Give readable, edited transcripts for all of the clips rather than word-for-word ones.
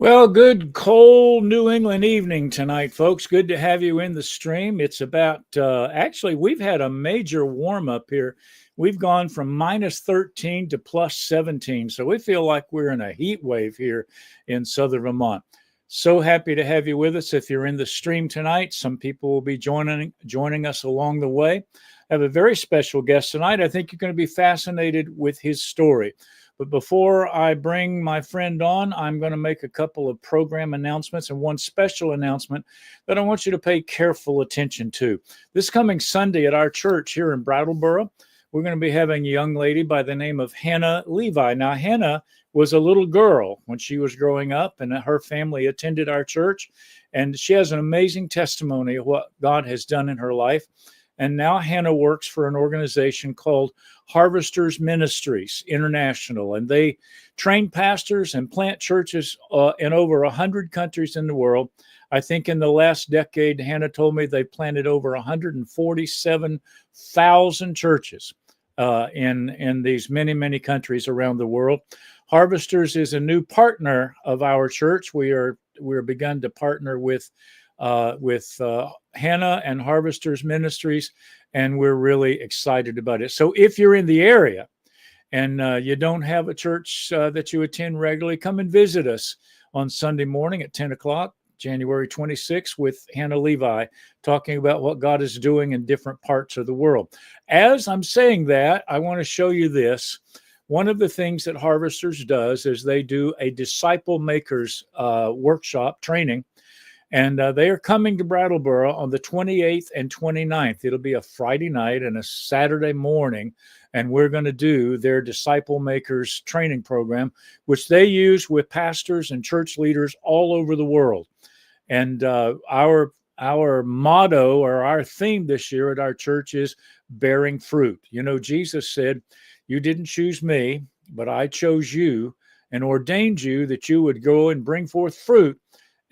Well, good cold New England evening tonight, folks. Good to have you in the stream. It's actually, we've had a major warm up here. We've gone from minus 13 to plus 17. So we feel like we're in a heat wave here in southern Vermont. So happy to have you with us. If you're in the stream tonight, some people will be joining us along the way. I have a very special guest tonight. I think you're going to be fascinated with his story. But before I bring my friend on, I'm going to make a couple of program announcements and one special announcement that I want you to pay careful attention to. This coming Sunday at our church here in Brattleboro, we're going to be having a young lady by the name of Hannah Levi. Now, Hannah was a little girl when she was growing up, and her family attended our church, and she has an amazing testimony of what God has done in her life. And now Hannah works for an organization called Harvesters Ministries International, and they train pastors and plant churches in over 100 countries in the world. I think in the last decade, Hannah told me they planted over 147,000 churches in these many, many countries around the world. Harvesters is a new partner of our church. We're begun to partner with Hannah and Harvesters Ministries, and we're really excited about it. So if you're in the area and you don't have a church that you attend regularly, come and visit us on Sunday morning at 10 o'clock, January 26th, with Hannah Levi, talking about what God is doing in different parts of the world. As I'm saying that, I want to show you this. One of the things that Harvesters does is they do a disciple makers workshop training. And they are coming to Brattleboro on the 28th and 29th. It'll be a Friday night and a Saturday morning. And we're going to do their Disciple Makers training program, which they use with pastors and church leaders all over the world. And our motto or our theme this year at our church is bearing fruit. You know, Jesus said, "You didn't choose me, but I chose you and ordained you that you would go and bring forth fruit,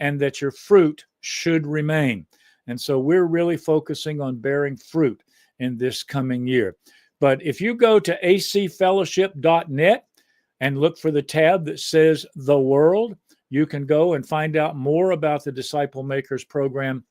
and that your fruit should remain." And so we're really focusing on bearing fruit in this coming year. But if you go to acfellowship.net and look for the tab that says The World, you can go and find out more about the Disciple Makers program.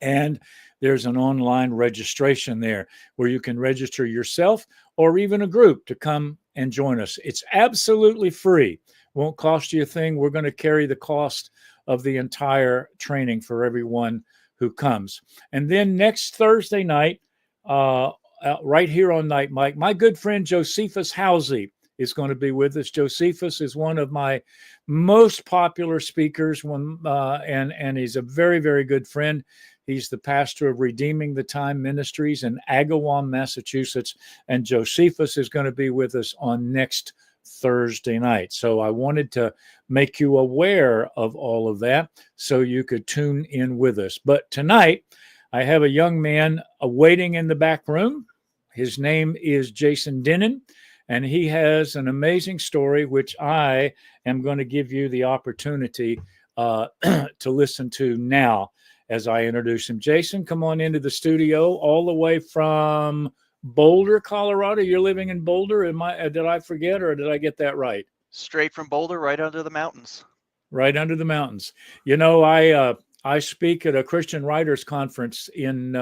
And there's an online registration there where you can register yourself or even a group to come and join us. It's absolutely free. Won't cost you a thing. We're going to carry the cost of the entire training for everyone who comes. And then next Thursday night, right here on Night Mike, my good friend Josephus Housey is going to be with us. Josephus is one of my most popular speakers, and he's a very, very good friend. He's the pastor of Redeeming the Time Ministries in Agawam, Massachusetts, and Josephus is going to be with us on next Thursday night. So I wanted to make you aware of all of that so you could tune in with us. But tonight, I have a young man waiting in the back room. His name is Jason Dennen, and he has an amazing story, which I am going to give you the opportunity to listen to now as I introduce him. Jason, come on into the studio all the way from Boulder, Colorado. You're living in Boulder. Did I forget, or did I get that right? Straight from Boulder, right under the mountains. Right under the mountains. You know, I speak at a Christian Writers Conference in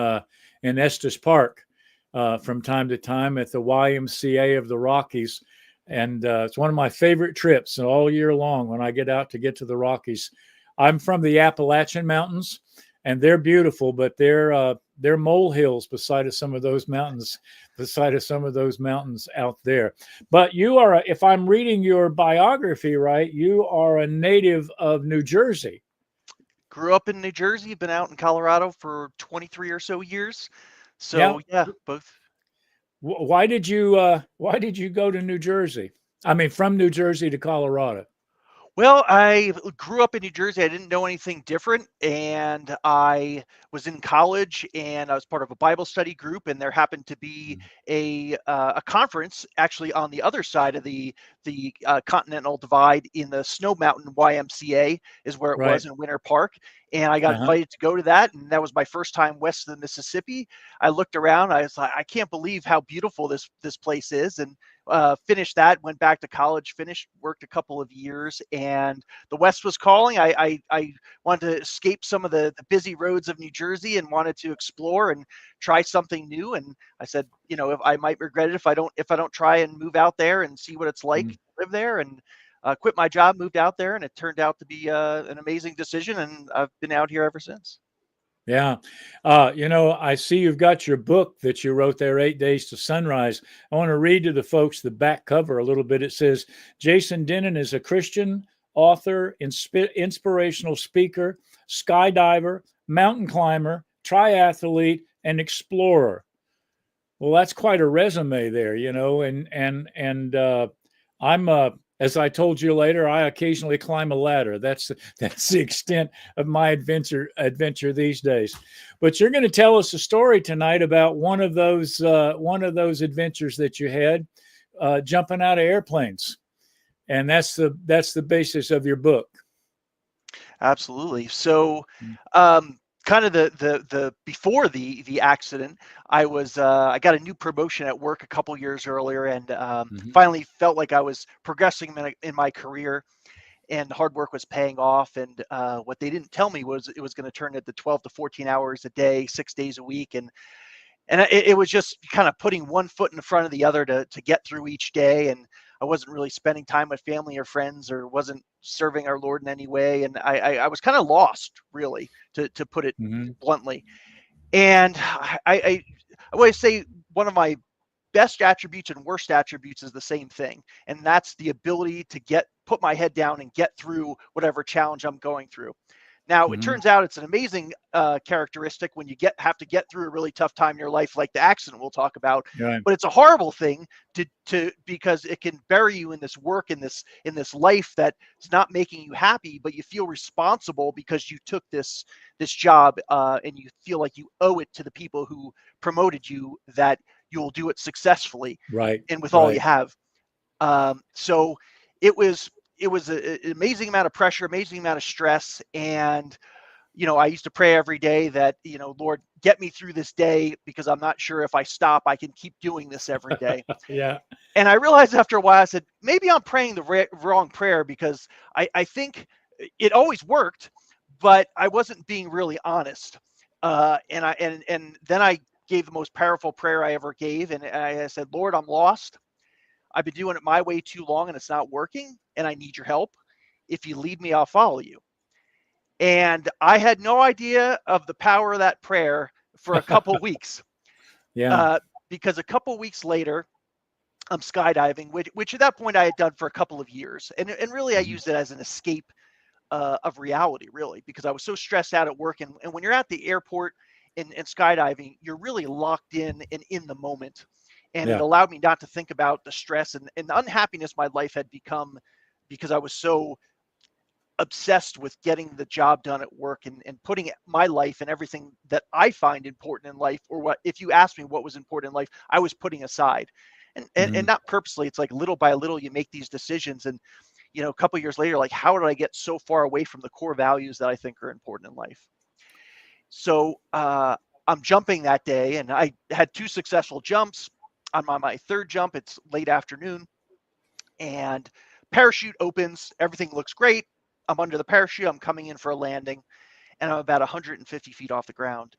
Estes Park from time to time at the YMCA of the Rockies, and it's one of my favorite trips all year long when I get out to get to the Rockies. I'm from the Appalachian Mountains, and they're beautiful, but they're molehills beside some of those mountains out there. But you are, if I'm reading your biography right, you are a native of New Jersey. Grew up in New Jersey, been out in Colorado for 23 or so years. So yeah, both. Why did you go to New Jersey? I mean, from New Jersey to Colorado. Well, I grew up in New Jersey. I didn't know anything different, and I was in college, and I was part of a Bible study group, and there happened to be a conference actually on the other side of the continental divide in the Snow Mountain YMCA is where it was in Winter Park, and I got invited to go to that, and that was my first time west of the Mississippi. I looked around, I was like, I can't believe how beautiful this place is, and finished that, went back to college, worked a couple of years, and the West was calling. I wanted to escape some of the busy roads of New Jersey and wanted to explore and try something new. And I said, if I might regret it if I don't try and move out there and see what it's like to live there. And quit my job, moved out there, and it turned out to be an amazing decision. And I've been out here ever since. Yeah. I see you've got your book that you wrote there, 8 Days to Sunrise. I want to read to the folks the back cover a little bit. It says, Jason Dennen is a Christian author, inspirational speaker, skydiver, mountain climber, triathlete, and explorer. Well, that's quite a resume there, and I'm as I told you later, I occasionally climb a ladder. That's the extent of my adventure these days. But you're going to tell us a story tonight about one of those adventures that you had, jumping out of airplanes, and that's the basis of your book. Absolutely. So, kind of the before the accident, I got a new promotion at work a couple years earlier, and finally felt like I was progressing in my career, and the hard work was paying off. And what they didn't tell me was it was going to turn into 12 to 14 hours a day, 6 days a week, and it was just kind of putting one foot in front of the other to get through each day. And I wasn't really spending time with family or friends, or wasn't serving our Lord in any way. And I was kind of lost, really, to put it bluntly. And I always say one of my best attributes and worst attributes is the same thing. And that's the ability to put my head down and get through whatever challenge I'm going through. Now, it turns out it's an amazing characteristic when you have to get through a really tough time in your life, like the accident we'll talk about. Right. But it's a horrible thing because it can bury you in this work, in this life that is not making you happy, but you feel responsible because you took this job, and you feel like you owe it to the people who promoted you that you'll do it successfully, right, and with all you have. So it was an amazing amount of pressure, amazing amount of stress. And, I used to pray every day that, Lord, get me through this day, because I'm not sure if I stop, I can keep doing this every day. Yeah. And I realized after a while, I said, maybe I'm praying the wrong prayer, because I think it always worked, but I wasn't being really honest. And then I gave the most powerful prayer I ever gave. And I said, Lord, I'm lost. I've been doing it my way too long, and it's not working, and I need your help. If you lead me, I'll follow you. And I had no idea of the power of that prayer for a couple weeks. Yeah. Because a couple weeks later, I'm skydiving, which at that point I had done for a couple of years. And really, I used it as an escape of reality, really, because I was so stressed out at work. And when you're at the airport and skydiving, you're really locked in and in the moment. And it allowed me not to think about the stress and the unhappiness my life had become, because I was so obsessed with getting the job done at work and putting my life and everything that I find important in life, or what, if you ask me what was important in life, I was putting aside. And not purposely. It's like little by little you make these decisions. And, a couple of years later, like, how did I get so far away from the core values that I think are important in life? So I'm jumping that day, and I had 2 successful jumps. I'm on my 3rd jump. It's late afternoon, and parachute opens. Everything looks great. I'm under the parachute. I'm coming in for a landing, and I'm about 150 feet off the ground.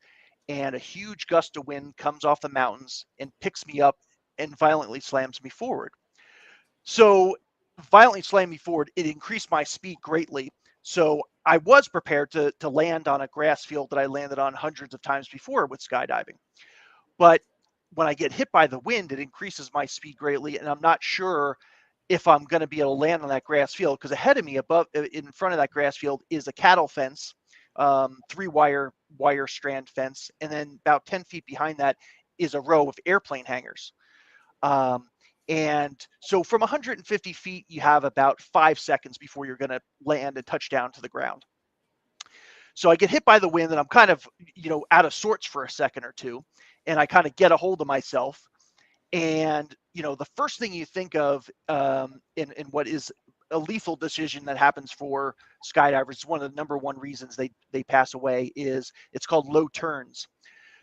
And a huge gust of wind comes off the mountains and picks me up and violently slams me forward. So violently slammed me forward, it increased my speed greatly. So I was prepared to land on a grass field that I landed on hundreds of times before with skydiving. But when I get hit by the wind, it increases my speed greatly, and I'm not sure if I'm going to be able to land on that grass field, because ahead of me, in front of that grass field, is a cattle fence, 3-wire strand fence, and then about 10 feet behind that is a row of airplane hangars. And so from 150 feet, you have about 5 seconds before you're going to land and touch down to the ground. So I get hit by the wind, and I'm kind of, out of sorts for a second or two, and I kind of get a hold of myself. And, the first thing you think of in what is a lethal decision that happens for skydivers, one of the number one reasons they pass away, is it's called low turns.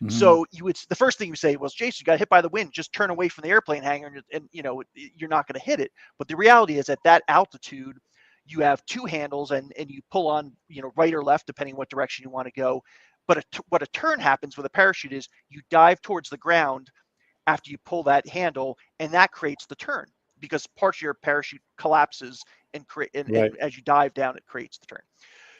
Hmm. So the first thing you say was, Jason, you got hit by the wind, just turn away from the airplane hangar and you're not going to hit it. But the reality is, at that altitude, you have two handles and you pull on, right or left, depending what direction you want to go. But what a turn happens with a parachute is you dive towards the ground after you pull that handle, and that creates the turn because parts of your parachute collapses and Right. as you dive down, it creates the turn.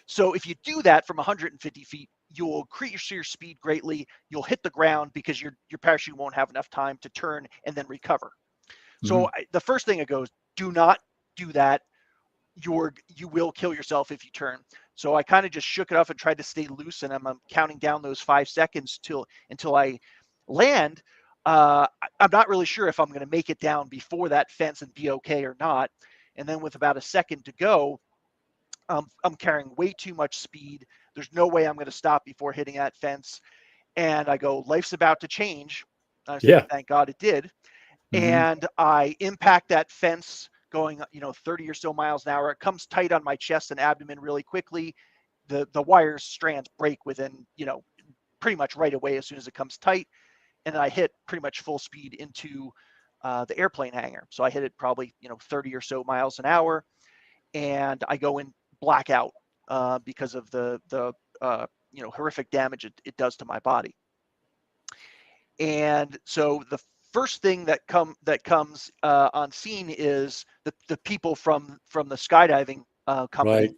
So if you do that from 150 feet, you'll increase your speed greatly. You'll hit the ground because your parachute won't have enough time to turn and then recover. Hmm. So the first thing it goes, do not do that. You will kill yourself if you turn. So I kind of just shook it off and tried to stay loose, and I'm counting down those 5 seconds until I land. I'm not really sure if I'm going to make it down before that fence and be okay or not. And then with about a second to go, I'm carrying way too much speed. There's no way I'm going to stop before hitting that fence. And I go, life's about to change. I said, Yeah. thank God it did. Hmm. And I impact that fence going, 30 or so miles an hour. It comes tight on my chest and abdomen really quickly. The wire strands break within, pretty much right away as soon as it comes tight. And then I hit pretty much full speed into the airplane hangar. So I hit it probably, 30 or so miles an hour. And I go in blackout because of the horrific damage it does to my body. And so the first thing that comes on scene is the people from the skydiving company, Right.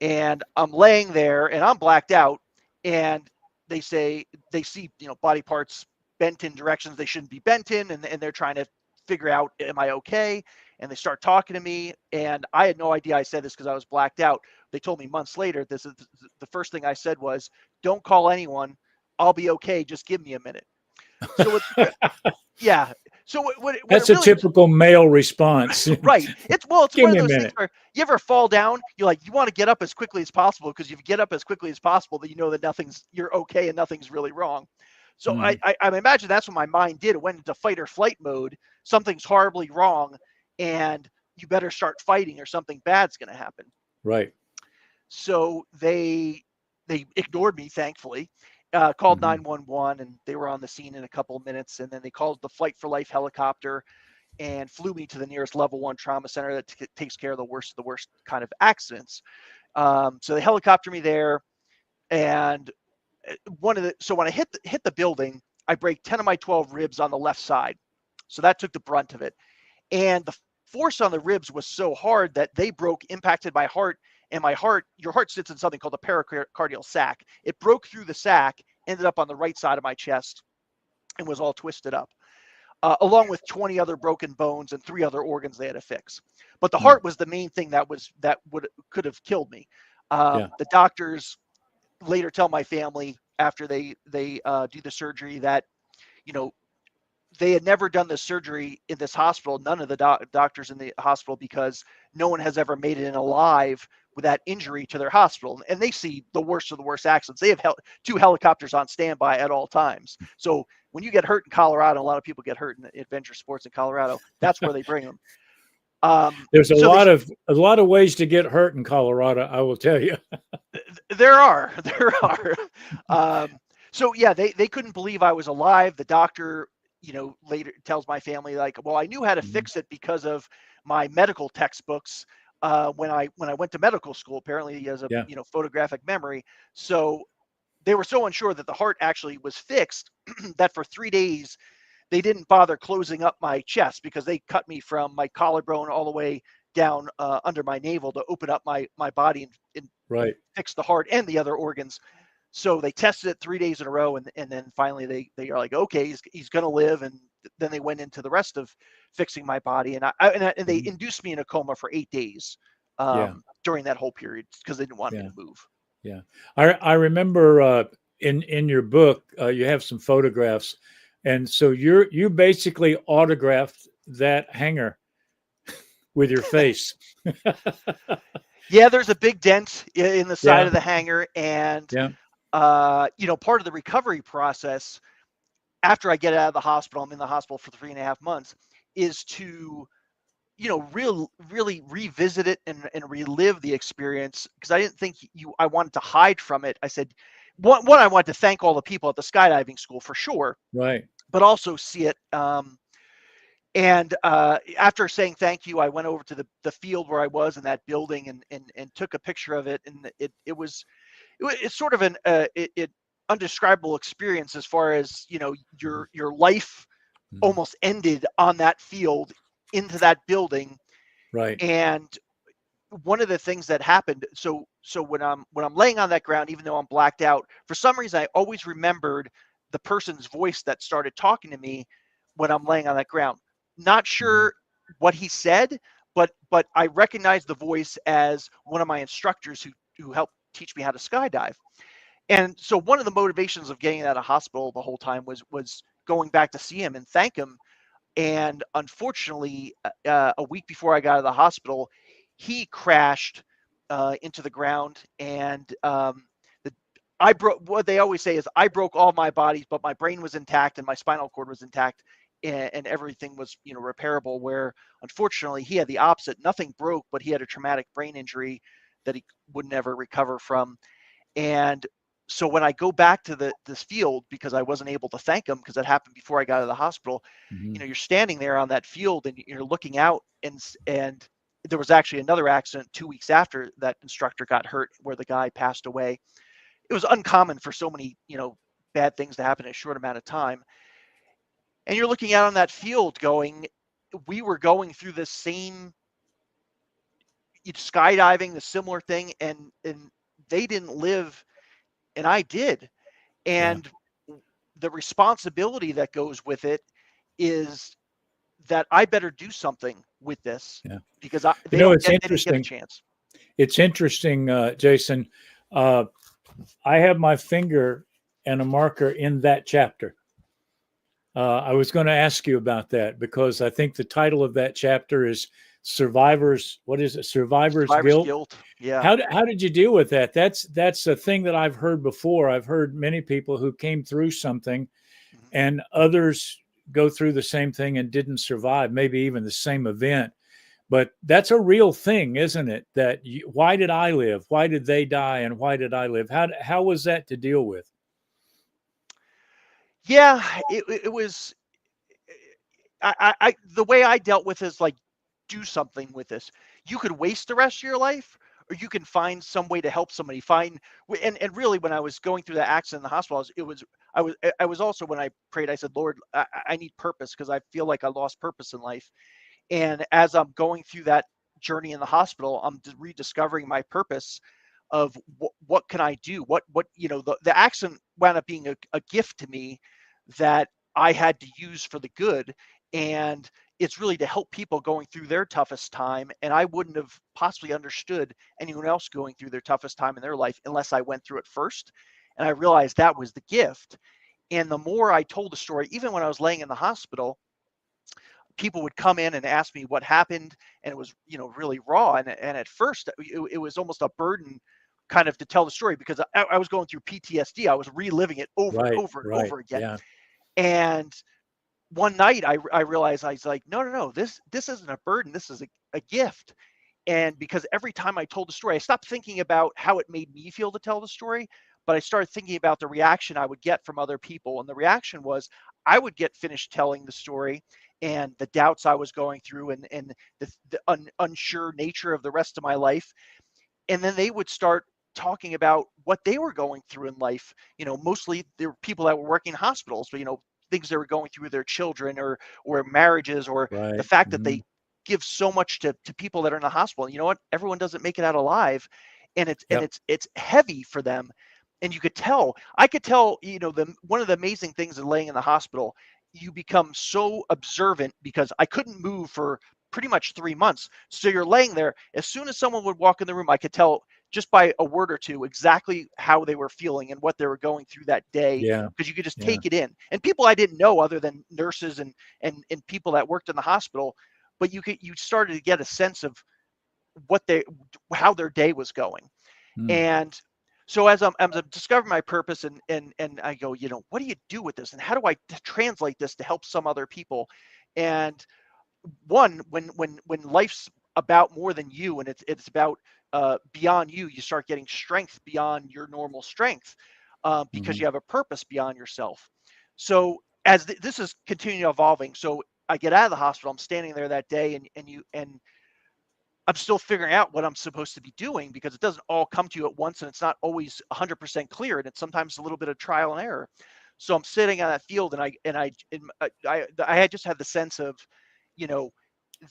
and I'm laying there and I'm blacked out, and they say they see body parts bent in directions they shouldn't be bent in, and they're trying to figure out, am I okay? And they start talking to me, and I had no idea I said this because I was blacked out. They told me months later, this is the first thing I said was, don't call anyone, I'll be okay, just give me a minute. So yeah. So what it That's a really typical male response. right. It's Give one of me a those things minute. where you ever fall down, you want to get up as quickly as possible, because if you get up as quickly as possible, then you know that you're okay and nothing's really wrong. So I, Hmm. I I imagine that's what my mind did. It went into fight or flight mode. Something's horribly wrong, and you better start fighting or something bad's going to happen. Right. So they ignored me, thankfully. Called Hmm. 911, and they were on the scene in a couple of minutes. And then they called the Flight for Life helicopter and flew me to the nearest level 1 trauma center that takes care of the worst kind of accidents. So they helicopter me there, and so when I hit the building, I break 10 of my 12 ribs on the left side. So that took the brunt of it. And the force on the ribs was so hard that they broke, impacted my heart. And your heart sits in something called the pericardial sac. It broke through the sac, ended up on the right side of my chest, and was all twisted up, along with 20 other broken bones and 3 other organs they had to fix. But the Hmm. heart was the main thing that could have killed me. Yeah. The doctors later tell my family, after they do the surgery, that you know they had never done this surgery in this hospital, none of the doctors in the hospital, because no one has ever made it in alive with that injury to their hospital. And they see the worst of the worst accidents. They have 2 helicopters on standby at all times. So when you get hurt in Colorado, a lot of people get hurt in adventure sports in Colorado. That's where they bring them. There's So a lot of ways to get hurt in Colorado, I will tell you. there are, there are. So yeah, they couldn't believe I was alive. The doctor, later tells my family, like, well, I knew how to Mhm. fix it because of my medical textbooks. When I went to medical school, apparently he has a Yeah. photographic memory. So they were so unsure that the heart actually was fixed that for 3 days they didn't bother closing up my chest, because they cut me from my collarbone all the way down under my navel to open up my body and Right. fix the heart and the other organs. So they tested it 3 days in a row, and then finally they are like, okay, he's going to live. And then they went into the rest of fixing my body, and they Mhm. induced me in a coma for 8 days Yeah. during that whole period, because they didn't want me Yeah. to move. Yeah. I remember in your book you have some photographs, and so you basically autographed that hangar with your face. Yeah, there's a big dent in the side Yeah. of the hangar, and Yeah. part of the recovery process after I get out of the hospital, I'm in the hospital for 3.5 months, is to really revisit it and relive the experience, because I didn't think I wanted to hide from it. I said, one, I want to thank all the people at the skydiving school for sure, Right. but also see it. And after saying thank you, I went over to the field where I was in that building and took a picture of it. And it's sort of an undescribable experience as far as, your life Mhm. almost ended on that field into that building. Right. And one of the things that happened, so when I'm laying on that ground, even though I'm blacked out, for some reason I always remembered the person's voice that started talking to me when I'm laying on that ground. Not Mhm. sure what he said, but I recognized the voice as one of my instructors who helped teach me how to skydive. And so one of the motivations of getting out of hospital the whole time was going back to see him and thank him. And unfortunately, a week before I got out of the hospital, he crashed into the ground, and the, I broke. What they always say is I broke all my bodies, but my brain was intact and my spinal cord was intact, and everything was repairable. Where unfortunately he had the opposite. Nothing broke, but he had a traumatic brain injury that he would never recover from. And so when I go back to this field, because I wasn't able to thank him because that happened before I got out of the hospital, Mhm. you're standing there on that field and you're looking out, and there was actually another accident 2 weeks after that instructor got hurt where the guy passed away. It was uncommon for so many, bad things to happen in a short amount of time. And you're looking out on that field going, we were going through the same skydiving, the similar thing, and they didn't live and I did. Yeah. And the responsibility that goes with it is that I better do something with this Yeah. because It's they didn't get a interesting. chance. It's interesting, Jason. Uh, I have my finger and a marker in that chapter. I was going to ask you about that because I think the title of that chapter is Survivors. What is it? Survivor's Survivor's Guilt. guilt. Yeah. How did you deal with that? That's a thing that I've heard before. I've heard many people who came through something Mhm. and others go through the same thing and didn't survive, maybe even the same event. But that's a real thing, isn't it? Why did I live? Why did they die? And why did I live? How was that to deal with? Yeah. It was. The way I dealt with is like, do something with this. You could waste the rest of your life, or you can find some way to help somebody. And really, when I was going through that accident in the hospital, I was also, when I prayed, I said, Lord, I need purpose because I feel like I lost purpose in life. And as I'm going through that journey in the hospital, I'm rediscovering my purpose of what can I do? The accident wound up being a gift to me that I had to use for the good. And it's really to help people going through their toughest time. And I wouldn't have possibly understood anyone else going through their toughest time in their life unless I went through it first. And I realized that was the gift. And the more I told the story, even when I was laying in the hospital, people would come in and ask me what happened, and it was really raw. And at first it was almost a burden kind of to tell the story because I was going through PTSD. I was reliving it over and Right, over and right. over again. Yeah, And one night I realized, I was like, no, this isn't a burden, this is a gift. And because every time I told the story, I stopped thinking about how it made me feel to tell the story, but I started thinking about the reaction I would get from other people. And the reaction was I would get finished telling the story and the doubts I was going through and the unsure nature of the rest of my life. And then they would start talking about what they were going through in life. Mostly there were people that were working in hospitals, but things they were going through with their children or marriages, or the right. fact that Hmm. they give so much to people that are in the hospital. And you know what? Everyone doesn't make it out alive, and Yep. it's heavy for them. And I could tell, one of the amazing things in laying in the hospital, you become so observant because I couldn't move for pretty much 3 months. So you're laying there. As soon as someone would walk in the room, I could tell just by a word or two exactly how they were feeling and what they were going through that day, Yeah, because you could just yeah, take it in. And people I didn't know other than nurses and people that worked in the hospital, but you started to get a sense of what they how their day was going. mm, And so as I'm discovering my purpose, and I go, what do you do with this, and how do I translate this to help some other people? And one, when life's about more than you, and it's about beyond you, you start getting strength beyond your normal strength. because Mhm. you have a purpose beyond yourself. So as this is continuing evolving, so I get out of the hospital, I'm standing there that day, and I'm still figuring out what I'm supposed to be doing, because it doesn't all come to you at once, and it's not always 100% clear, and it's sometimes a little bit of trial and error. So I'm sitting on that field, I had just had the sense of, you know,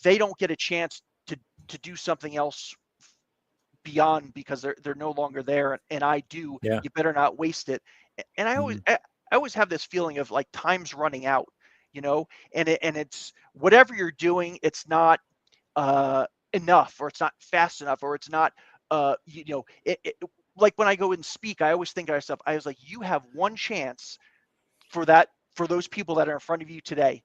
they don't get a chance to do something else beyond, because they're no longer there, and I do. Yeah. You better not waste it. And Mhm. I always have this feeling of like time's running out, you know, and it's whatever you're doing, it's not uh, enough, or it's not fast enough, or it's not like when I go and speak, I always think to myself, I was like, you have one chance for that, for those people that are in front of you today,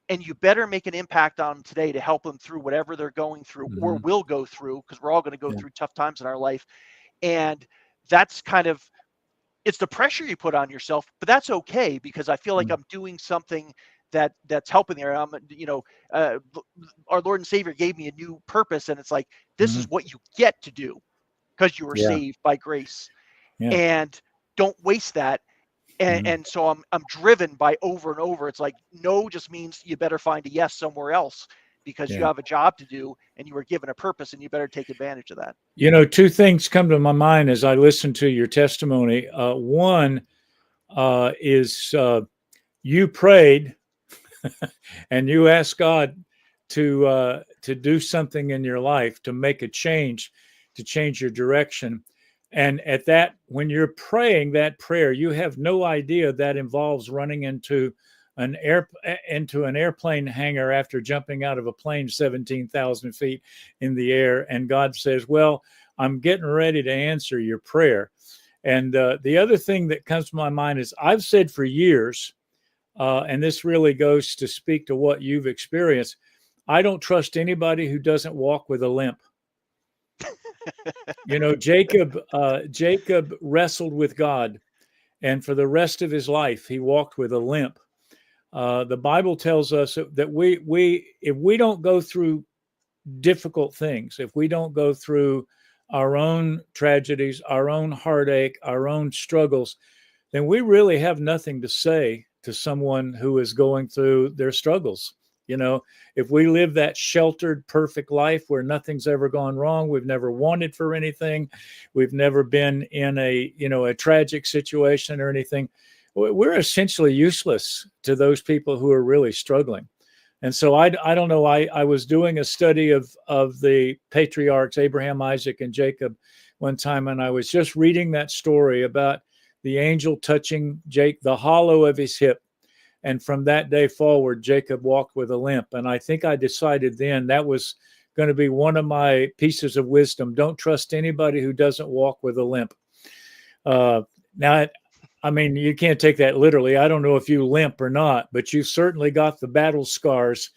and you better make an impact on them today to help them through whatever they're going through or Mhm. will go through, because we're all going to go Yeah. through tough times in our life. And that's kind of, it's the pressure you put on yourself, but that's okay, because I feel like Mm. I'm doing something that's helping there. Uh, our Lord and Savior gave me a new purpose, and it's like, this is Mhm. what you get to do because you were Yeah. saved by grace, Yeah. and don't waste that. Mhm. And so I'm driven by over and over. It's like no just means you better find a yes somewhere else, because you Yeah. have a job to do and you were given a purpose, and you better take advantage of that. Two things come to my mind as I listen to your testimony. One is you prayed and you asked God to do something in your life, to make a change, to change your direction. And at that, when you're praying that prayer, you have no idea that involves running an air into an airplane hangar after jumping out of a plane 17,000 feet in the air. And God says, "Well, I'm getting ready to answer your prayer." And the other thing that comes to my mind is I've said for years, and this really goes to speak to what you've experienced. I don't trust anybody who doesn't walk with a limp. Jacob wrestled with God, and for the rest of his life, he walked with a limp. The Bible tells us that we if we don't go through difficult things, if we don't go through our own tragedies, our own heartache, our own struggles, then we really have nothing to say to someone who is going through their struggles. If we live that sheltered, perfect life where nothing's ever gone wrong, we've never wanted for anything, we've never been in a tragic situation or anything, we're essentially useless to those people who are really struggling. And so I don't know. I was doing a study of the patriarchs, Abraham, Isaac, and Jacob one time, and I was just reading that story about the angel touching the hollow of his hip. And from that day forward, Jacob walked with a limp. And I think I decided then that was going to be one of my pieces of wisdom. Don't trust anybody who doesn't walk with a limp. Now, I mean, you can't take that literally. I don't know if you limp or not, but you've certainly got the battle scars,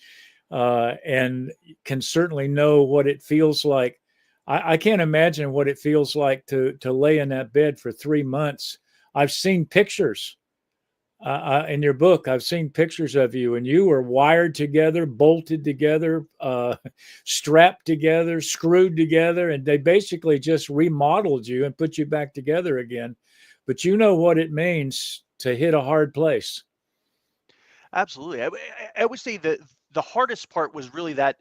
and can certainly know what it feels like. I can't imagine what it feels like to lay in that bed for 3 months. I've seen pictures in your book. I've seen pictures of you, and you were wired together, bolted together, strapped together, screwed together, and they basically just remodeled you and put you back together again. But you know what it means to hit a hard place. Absolutely. I would say that the hardest part was really that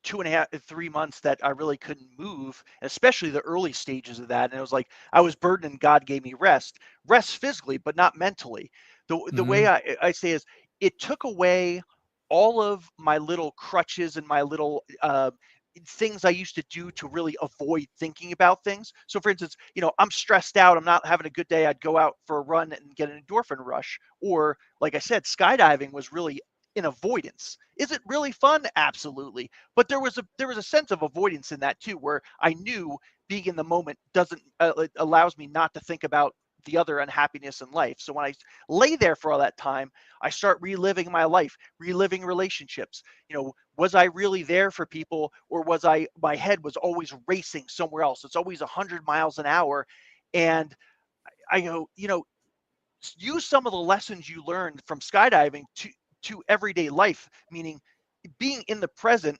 2.5, 3 months that I really couldn't move, especially the early stages of that. And it was like I was burdened, and God gave me rest physically, but not mentally. The way Mm-hmm. I say is, it took away all of my little crutches and my little things I used to do to really avoid thinking about things. So, for instance, I'm stressed out, I'm not having a good day, I'd go out for a run and get an endorphin rush. Or, like I said, skydiving was really in avoidance. Is it really fun? Absolutely. But there was a sense of avoidance in that too, where I knew being in the moment doesn't it allows me not to think about the other unhappiness in life. So when I lay there for all that time, I start reliving my life, reliving relationships. Was I really there for people, or was my head was always racing somewhere else? It's always 100 miles an hour. And I go, use some of the lessons you learned from skydiving to everyday life, meaning being in the present,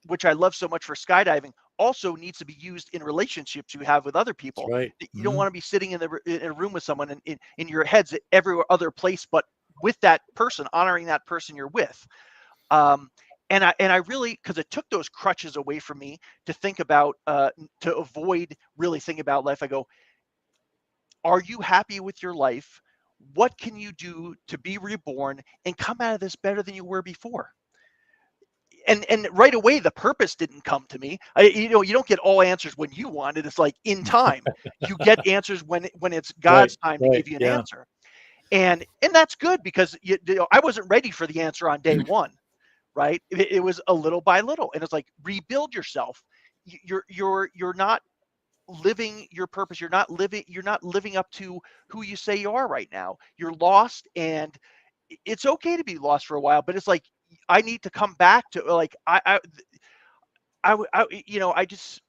which I love so much for skydiving, also needs to be used in relationships you have with other That's people. right. You don't want to be sitting in a room with someone and in your head's every other place but with that person, honoring that person you're with. Um, and I really, because it took those crutches away from me to think about, to avoid really thinking about life. I go, are you happy with your life? What can you do to be reborn and come out of this better than you were before? And right away, the purpose didn't come to me. You don't get all answers when you want it. It's like in time, you get answers when it's Right. God's time to Right. give you an Yeah. answer. And that's good, because I wasn't ready for the answer on day one, right? It was a little by little, and it's like, rebuild yourself. You're not living your purpose. You're not living up to who you say you are right now. You're lost, and it's okay to be lost for a while, but it's like, I need to come back to, like, I just,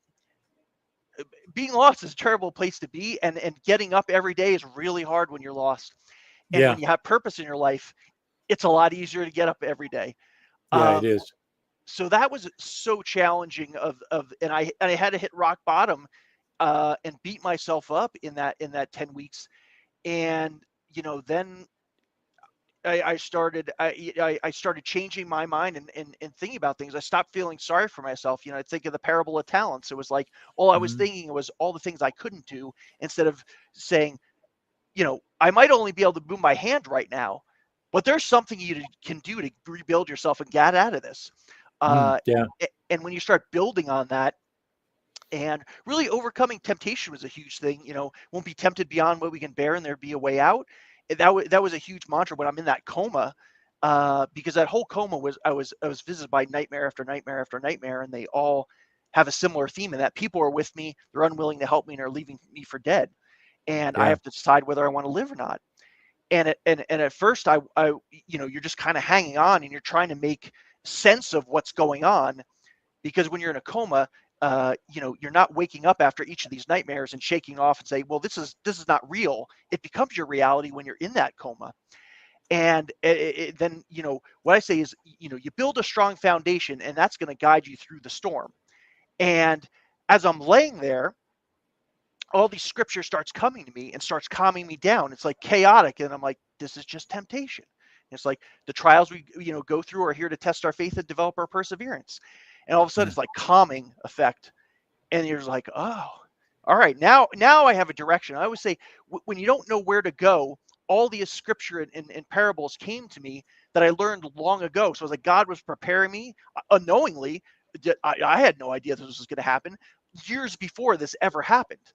being lost is a terrible place to be, and getting up every day is really hard when you're lost. And when Yeah. you have purpose in your life, it's a lot easier to get up every day. Yeah. It Um, is. so that was so challenging, and I had to hit rock bottom, and beat myself up in that 10 weeks. And then I started changing my mind, and thinking about things. I stopped feeling sorry for myself. I think of the parable of talents. It was like, all I was Mhm. thinking was all the things I couldn't do, instead of saying, I might only be able to move my hand right now, but there's something you can do to rebuild yourself and get out of this. Uh, Yeah. and when you start building on that, and really overcoming temptation was a huge thing. Won't be tempted beyond what we can bear, and there be a way out. That was a huge mantra when I'm in that coma, because that whole coma was, I was visited by nightmare after nightmare after nightmare, and they all have a similar theme in that people are with me, they're unwilling to help me, and are leaving me for dead, and I Yeah. have to decide whether I want to live or not. And at first, you're just kind of hanging on, and you're trying to make sense of what's going on, because when you're in a coma, you're not waking up after each of these nightmares and shaking off and say, well, this is not real. It becomes your reality when you're in that coma. And then, what I say is, you build a strong foundation, and that's going to guide you through the storm. And as I'm laying there, all these scripture starts coming to me and starts calming me down. It's like chaotic, and I'm like, this is just temptation. It's like, the trials we go through are here to test our faith and develop our perseverance. And all of a sudden, Yeah. it's like calming effect, and you're just like, oh, all right, now I have a direction. I always say, when you don't know where to go, all the scripture and parables came to me that I learned long ago. So it was like God was preparing me, unknowingly. I had no idea this was going to happen years before this ever happened.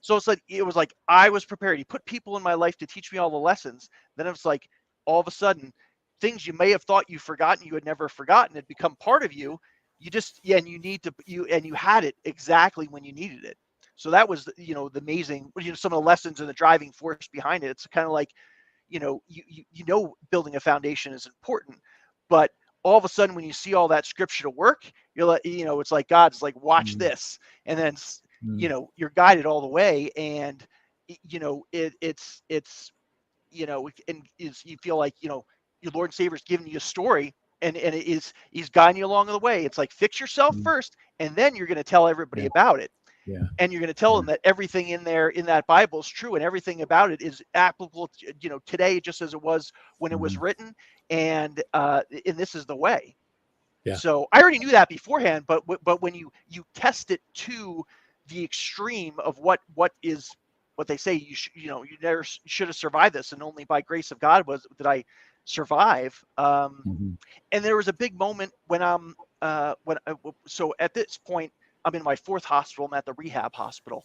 So it's like, it was like I was prepared. He put people in my life to teach me all the lessons. Then it's like, all of a sudden, things you may have thought you forgotten, you had never forgotten, had become part of you. You just, yeah, and you had it exactly when you needed it. So that was, the amazing, some of the lessons and the driving force behind it. It's kind of like, building a foundation is important, but all of a sudden, when you see all that scripture to work, you're like, it's like God's like, watch Mm. this, and then Mm. you're guided all the way. And it's and you feel like, your Lord and Savior's giving you a story, and he's guiding you along the way. It's like, fix yourself Mm. first, and then you're going to tell everybody Yeah. about it, Yeah. and you're going to tell Yeah. them that everything in there in that Bible is true, and everything about it is applicable to, today, just as it was when it was Mhm. written. And this is the way. Yeah. So I already knew that beforehand, but when you test it to the extreme of what they say, you never should have survived this, and only by grace of God did I survive. Mhm. And there was a big moment when so at this point, I'm in my fourth hospital. I'm at the rehab hospital,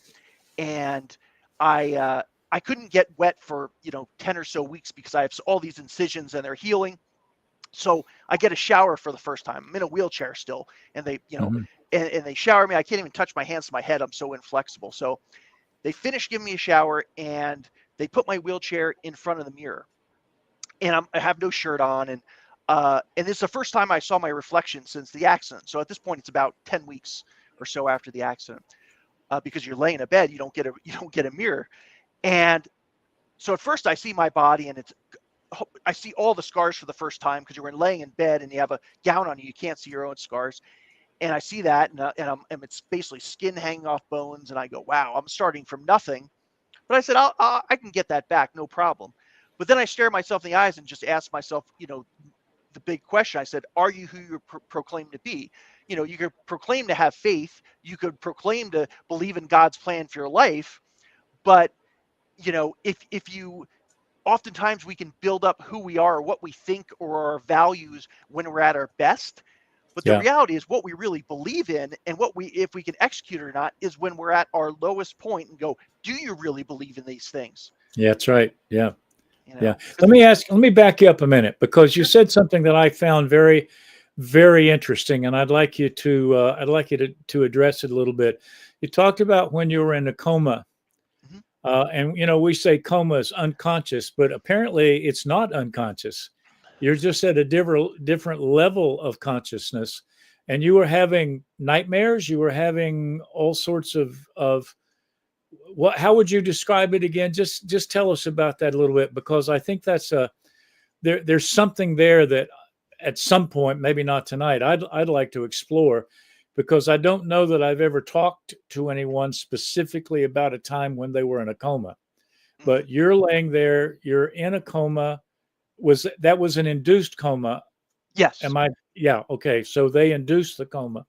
and I couldn't get wet for 10 or so weeks, because I have all these incisions and they're healing. So I get a shower for the first time. I'm in a wheelchair still, and Mhm. and they shower me. I can't even touch my hands to my head. I'm so inflexible. So they finish giving me a shower, and they put my wheelchair in front of the mirror, and I have no shirt on, and this is the first time I saw my reflection since the accident. So at this point, it's about 10 weeks or so after the accident, because you're laying in a bed, you don't get a mirror. And so at first I see my body, and I see all the scars for the first time, because you're laying in bed and you have a gown on you. You can't see your own scars. and I see that, and it's basically skin hanging off bones, and I go, wow, I'm starting from nothing. But I said, I can get that back, no problem. But then I stare myself in the eyes and just ask myself, the big question. I said, are you who you proclaim to be? You could proclaim to have faith. You could proclaim to believe in God's plan for your life. But, if you, oftentimes we can build up who we are, or what we think, or our values when we're at our best. But the Yeah. reality is what we really believe in, and if we can execute or not, is when we're at our lowest point and go, do you really believe in these things? Yeah, that's right. Yeah. Yeah. 'Cause, Let me back you up a minute, because you sure. said something that I found very, very interesting, and I'd like you to address it a little bit. You talked about when you were in a coma, Mhm. and we say coma is unconscious, but apparently it's not unconscious. You're just at a different level of consciousness, and you were having nightmares. You were having all sorts of what? How would you describe it again? Just tell us about that a little bit, because I think that's there's something there that at some point, maybe not tonight, I'd like to explore, because I don't know that I've ever talked to anyone specifically about a time when they were in a coma. Mhm. But you're laying there, you're in a coma. That was an induced coma? Yes. Am I? Yeah. Okay. So they induced the coma,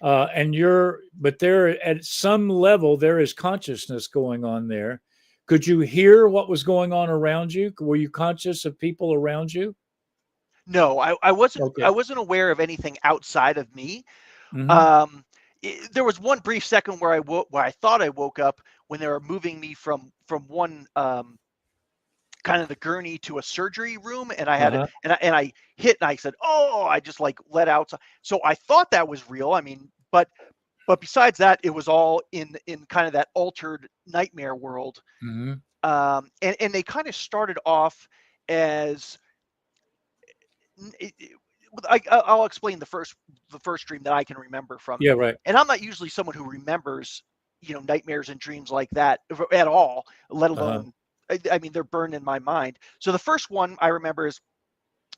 but there at some level there is consciousness going on there. Could you hear what was going on around you? Were you conscious of people around you? No, I wasn't. I Okay. wasn't aware of anything outside of me. Hmm. Um, there was one brief second where where I thought I woke up when they were moving me from one kind of the gurney to a surgery room, and I had it, Uh-huh. and I hit, and I said, "Oh!" I just like let out. So I thought that was real. I mean, but besides that, it was all in kind of that altered nightmare world. Hmm. And they kind of started off as I'll explain the first dream that I can remember from it. Yeah, right. And I'm not usually someone who remembers, nightmares and dreams like that at all, let Uh-huh. alone, I mean, they're burned in my mind. So the first one I remember is,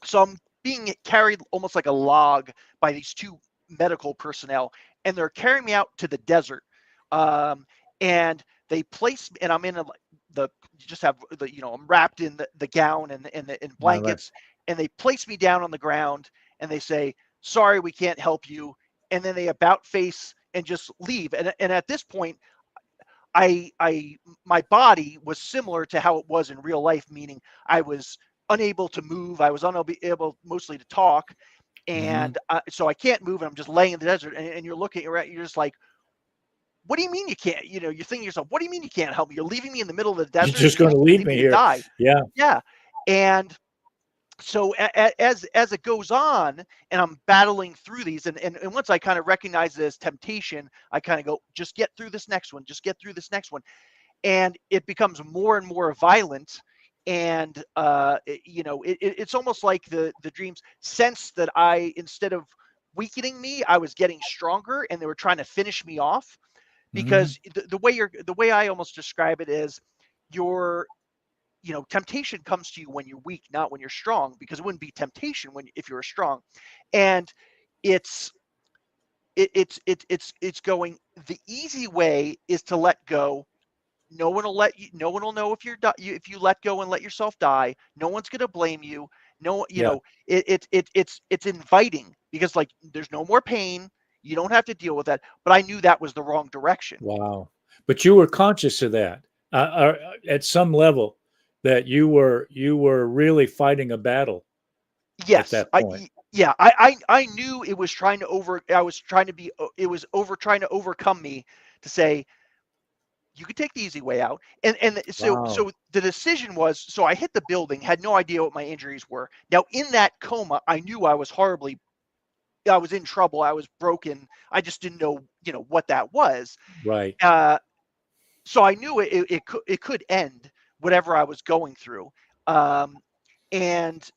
so I'm being carried almost like a log by these two medical personnel, and they're carrying me out to the desert. Um, and they place me, and I'm in you just have I'm wrapped in the gown and Right. blankets, and they place me down on the ground, and they say, "Sorry, we can't help you." And then they about face and just leave. And at this point, I my body was similar to how it was in real life, meaning I was unable to move. I was unable mostly to talk, Hmm. and so I can't move, and I'm just laying in the desert. And you're looking around, you're just like, "What do you mean you can't?" You're thinking to yourself, "What do you mean you can't help me? You're leaving me in the middle of the You're desert, just and you're going just to going to leave leave me me to here. die?" Yeah. Yeah, and so as it goes on, and I'm battling through these, and once I kind of recognize it as temptation, I kind of go, "Just get through this next one. Just get through this next one." And it becomes more and more violent, and it's almost like the dreams sense that I, instead of weakening me, I was getting stronger, and they were trying to finish me off. Hmm. Because the way I almost describe it is, your temptation comes to you when you're weak, not when you're strong, because it wouldn't be temptation if you were strong. And it's it's going, the easy way is to let go. No one will know if if you let go and let yourself die. No one's going to blame you. No, Yeah. it's inviting, because like there's no more pain. You don't have to deal with that. But I knew that was the wrong direction. Wow. But you were conscious of that, at some level, that you were really fighting a battle at Yes, that point. yeah, I knew it was trying to over. I was trying to be. It was trying to overcome me, to say, you could take the easy way out. And Wow. so the decision was, so I hit the building, had no idea what my injuries were. Now in that coma, I knew I was in trouble. I was broken. I just didn't know, what that was. Right. Uh, so I knew it could end whatever I was going through. Um, and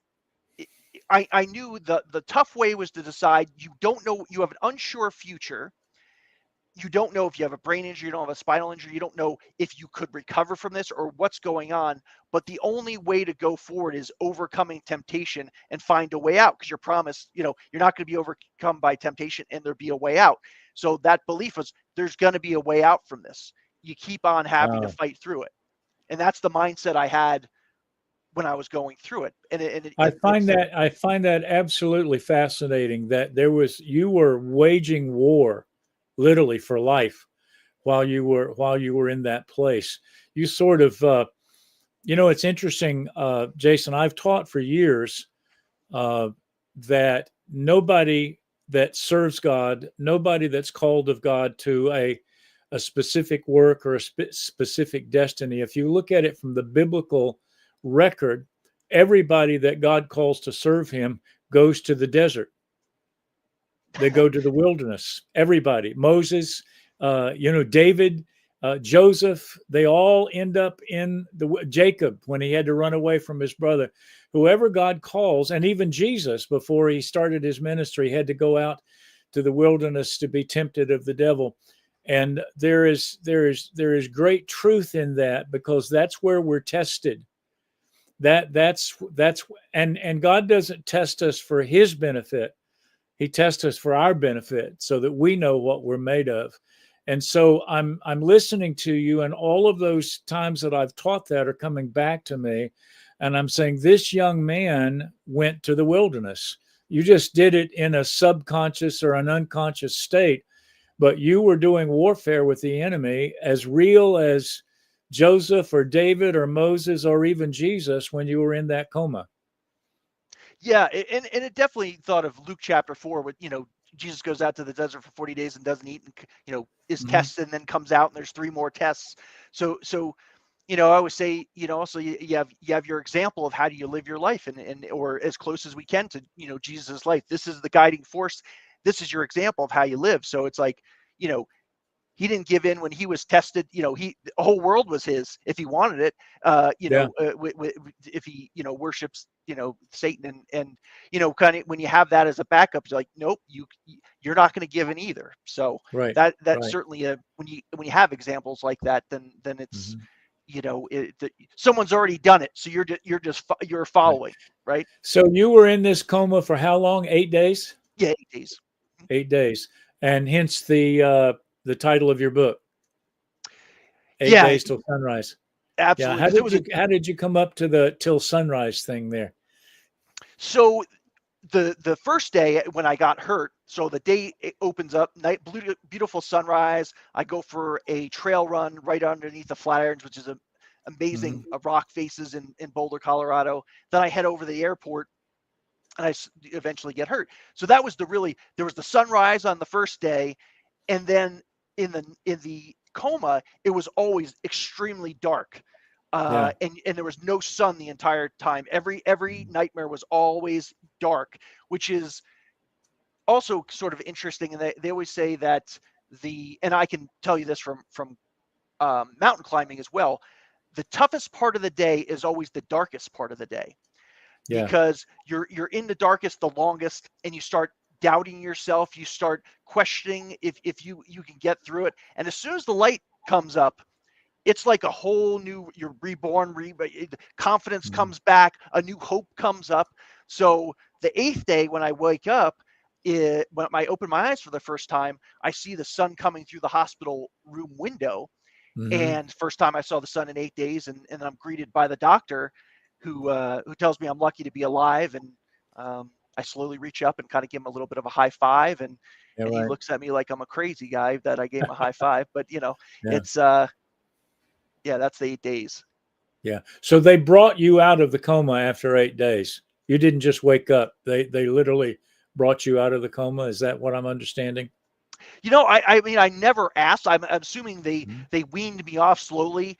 I knew the tough way was to decide, you don't know, you have an unsure future, you don't know if you have a brain injury, you don't have a spinal injury, you don't know if you could recover from this or what's going on. But the only way to go forward is overcoming temptation and find a way out, because you're promised, you're not going to be overcome by temptation and there'll be a way out. So that belief was, there's going to be a way out from this. You keep on having to Wow. fight through it. And that's the mindset I had when I was going through it. I And find that absolutely fascinating that you were waging war literally for life while you were in that place. You sort of it's interesting, Jason. I've taught for years uh, that nobody that serves God, nobody that's called of God to a specific work or a specific destiny, if you look at it from the biblical record, everybody that God calls to serve him goes to the desert. They go to the wilderness. Everybody, Moses, David, Joseph, they all end up in Jacob when he had to run away from his brother. Whoever God calls, and even Jesus, before he started his ministry, had to go out to the wilderness to be tempted of the devil. And there is great truth in that, because that's where we're tested. That's and God doesn't test us for his benefit. He tests us for our benefit so that we know what we're made of. And so I'm listening to you, and all of those times that I've taught that are coming back to me. And I'm saying, this young man went to the wilderness. You just did it in a subconscious or an unconscious state, but you were doing warfare with the enemy as real as Joseph or David or Moses or even Jesus when you were in that coma. Yeah, and it definitely thought of Luke chapter 4, with Jesus goes out to the desert for 40 days and doesn't eat, and is Mm-hmm. tested and then comes out and there's 3 more tests. So I always say, also you have your example of how do you live your life, and or as close as we can to Jesus' life. This is the guiding force. This is your example of how you live. So it's like, he didn't give in when he was tested. The whole world was his if he wanted it. Yeah. If he worships Satan, and kind of when you have that as a backup, you're like, nope, you're not going to give in either. So Right. that's Right. certainly when you have examples like that, then it's Mm-hmm. someone's already done it, so you're Right. following, right? So you were in this coma for how long? 8 days? Yeah, 8 days. 8 days. And hence the title of your book, Eight Yeah, Days Till Sunrise. Yeah. absolutely, because it was How did you come up to the till sunrise thing there? so the first day when I got hurt, so the day it opens up, night, beautiful sunrise. I go for a trail run right underneath the Flatirons, which is a amazing Mm-hmm. rock faces in Boulder, Colorado. Then I head over to the airport, and I eventually get hurt. So that was there was the sunrise on the first day, and then in the coma, it was always extremely dark. Yeah. And there was no sun the entire time. Every nightmare was always dark, which is also sort of interesting. And they always say that and I can tell you this from mountain climbing as well. The toughest part of the day is always the darkest part of the day, Yeah. because you're in the darkest the longest, and you start doubting yourself. You start questioning if you can get through it. And as soon as the light comes up, it's like a whole new, you're reborn, confidence Mm-hmm. comes back, a new hope comes up. So the 8th day when I wake up, when I open my eyes for the first time, I see the sun coming through the hospital room window. Mm-hmm. And first time I saw the sun in 8 days, and I'm greeted by the doctor who tells me I'm lucky to be alive. And I slowly reach up and kind of give him a little bit of a high five, Yeah. and he Right. looks at me like I'm a crazy guy that I gave him a high five. But Yeah. it's yeah, that's the 8 days. Yeah. So they brought you out of the coma after 8 days. You didn't just wake up. They literally brought you out of the coma. Is that what I'm understanding? I mean, I never asked. I'm assuming Mm-hmm. they weaned me off slowly,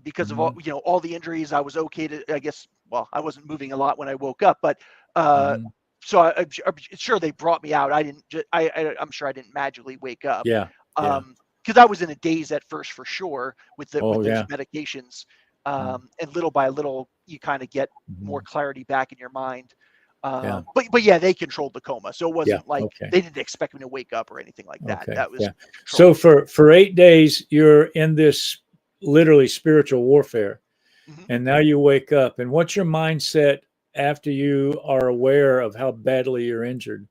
because of all Mm-hmm. all the injuries. I was okay to, I guess. Well, I wasn't moving a lot when I woke up, but uh, Mm-hmm. so I'm sure they brought me out. I didn't. I'm sure I didn't magically wake up, Yeah. Yeah. because I was in a daze at first for sure with Oh those yeah. medications, and little by little you kind of get more Mm-hmm. clarity back in your mind. Yeah. But yeah, they controlled the coma, so it Yeah. wasn't like Okay. they didn't expect me to wake up or anything like that. Okay. That was Yeah. controlled. So for 8 days, you're in this literally spiritual warfare, Mhm. and now you wake up. And what's your mindset after you are aware of how badly you're injured?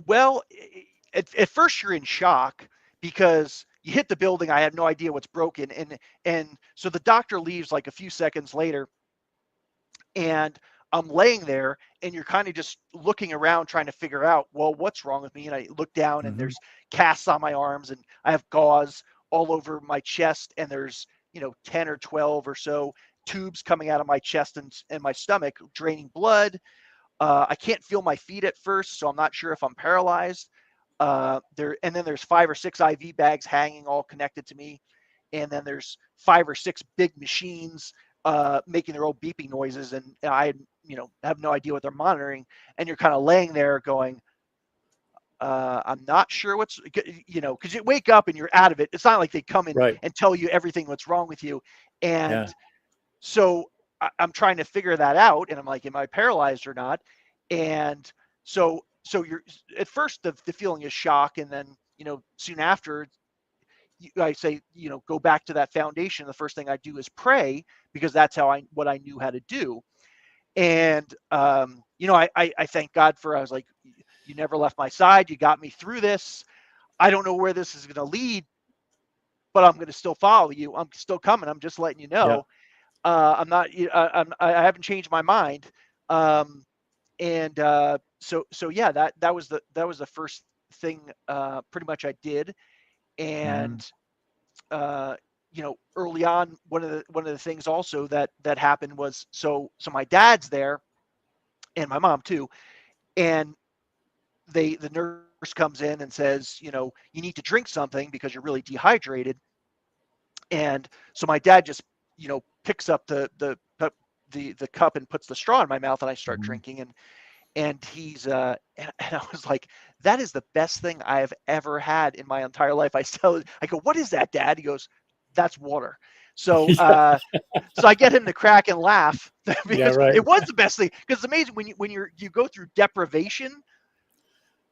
Well, at first you're in shock because you hit the building. I have no idea what's broken, and so the doctor leaves like a few seconds later, and I'm laying there, and you're kind of just looking around trying to figure out, well, what's wrong with me? And I look down, and Hmm. there's casts on my arms, and I have gauze all over my chest, and there's 10 or 12 or so tubes coming out of my chest and my stomach, draining blood. I can't feel my feet at first, so I'm not sure if I'm paralyzed. And then there's 5 or 6 IV bags hanging, all connected to me, and then there's 5 or 6 big machines making their own beeping noises, and I have no idea what they're monitoring. And you're kind of laying there going, I'm not sure because you wake up and you're out of it. It's not like they come in Right. and tell you everything what's wrong with you, Yeah. and so I'm trying to figure that out, and I'm like, am I paralyzed or not? And so you're at first the feeling is shock, and then soon after I say go back to that foundation. The first thing I do is pray because that's what I knew how to do. And I thank God for I was like, you never left my side. You got me through this. I don't know where this is going to lead, but I'm going to still follow you. I'm still coming. I'm just letting you Yeah. know. I'm not. I haven't changed my mind. Um, and so yeah, that was the first thing pretty much I did. Hmm. And early on, one of the things also that happened was so my dad's there and my mom too, and the nurse comes in and says, you need to drink something because you're really dehydrated. And so my dad just picks up the cup and puts the straw in my mouth, and I start Hmm. drinking. And he's and I was like, that is the best thing I have ever had in my entire life. I go, what is that, Dad? He goes, that's water. So Yeah. so I get him to crack and laugh Yeah. because Right. it was the best thing. Because it's amazing when you go through deprivation,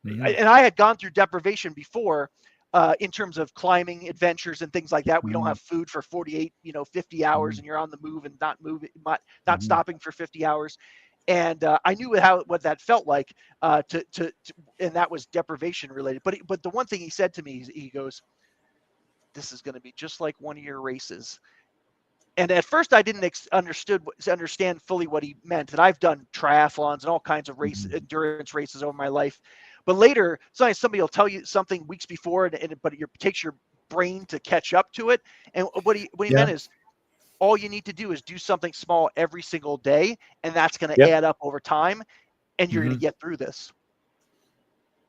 Hmm. and I had gone through deprivation before, in terms of climbing adventures and things like that. We don't Hmm. have food for 48, 50 hours, Hmm. and you're on the move and not moving, not Hmm. stopping for 50 hours. And I knew what that felt like, and that was deprivation related. But the one thing he said to me, he goes, "This is going to be just like one of your races." And at first I didn't understand fully what he meant. And I've done triathlons and all kinds of Hmm. endurance races over my life. But later, somebody will tell you something weeks before, but it takes your brain to catch up to it. And what he Yeah. meant is all you need to do is do something small every single day, and that's going to Yep. add up over time, and you're going to Hmm. get through this.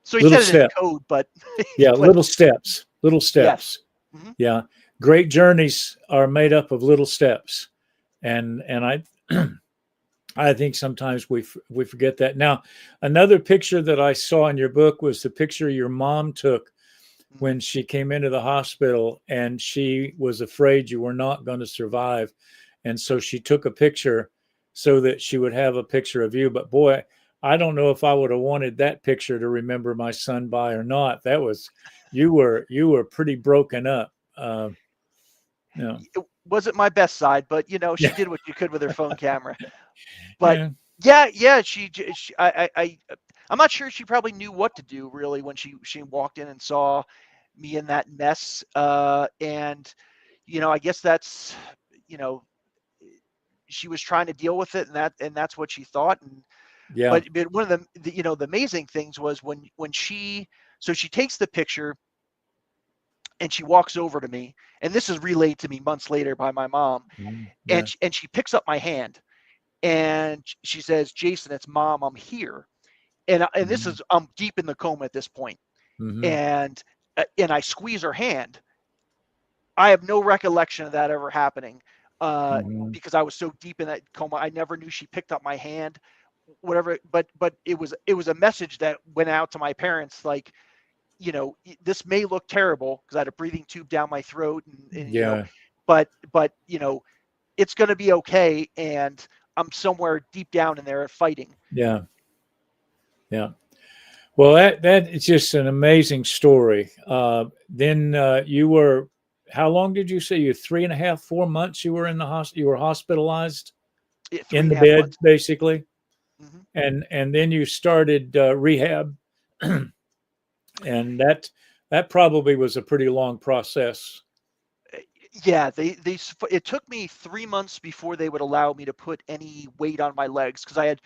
So he Little said it in step. code, but Yeah. but Little steps. Little yes. steps. Hmm. Yeah. Great journeys are made up of little steps, and I think sometimes we forget that. Now, another picture that I saw in your book was the picture your mom took Hmm. when she came into the hospital, and she was afraid you were not going to survive, and so she took a picture so that she would have a picture of you. But boy, I don't know if I would have wanted that picture to remember my son by or not. That was you were pretty broken up. Yeah. It wasn't my best side, but Yeah. she did what she could with her phone camera. But Yeah. yeah, she I'm not sure she probably knew what to do really when she walked in and saw me in that mess. And I guess you know she was trying to deal with it, and that's what she thought. And Yeah. but one of the amazing things was when she takes the picture and she walks over to me, and this is relayed to me months later by my mom, Mhm. and Yeah. she picks up my hand, and she says, "Jason, it's Mom. I'm here." And this Mhm. is I'm deep in the coma at this point, Mhm. and I squeeze her hand. I have no recollection of that ever happening, uh, Mhm. because I was so deep in that coma. I never knew she picked up my hand, whatever. But it was a message that went out to my parents, like, this may look terrible because I had a breathing tube down my throat, and Yeah. but it's going to be okay. And I'm somewhere deep down in there fighting. Yeah. Yeah. Well, that is just an amazing story. Then you were, how long did you say? You 3.5, 4 months you were in the hospital. You were hospitalized Three in and the a half bed, months. basically, hmm and then you started rehab, and that probably was a pretty long process. Yeah, it took me 3 months before they would allow me to put any weight on my legs because I had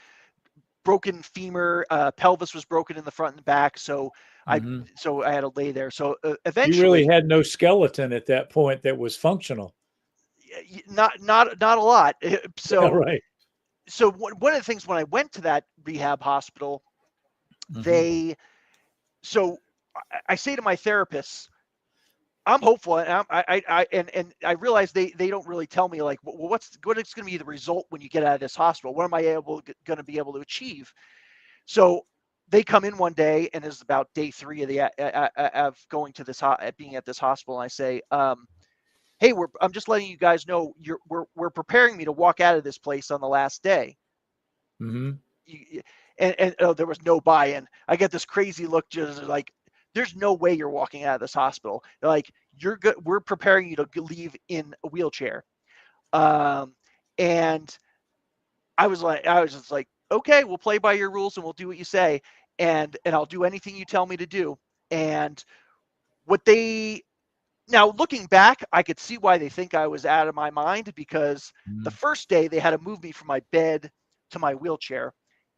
broken femur, pelvis was broken in the front and back, so I Hmm. so I had to lay there. So You really eventually, had no skeleton at that point that was functional. not a lot. Yeah, So right. one of the things when I went to that rehab hospital, Hmm. they so I say to my therapists, I'm hopeful, and I realize they don't really tell me like, well, what is going to be the result when you get out of this hospital? What am I going to be able to achieve? So they come in one day, and it's about day 3 of the of going to this being at this hospital, and I say, hey, I'm just letting you guys know we're preparing me to walk out of this place on the last day. Hmm. You, and oh, there was no buy-in. I get this crazy look, just like, there's no way you're walking out of this hospital. They're like, you're good. We're preparing you to leave in a wheelchair. Um, and I was just like, okay, we'll play by your rules and we'll do what you say, and I'll do anything you tell me to do. And what they now looking back, I could see why they think I was out of my mind, because the Hmm. first day they had to move me from my bed to my wheelchair,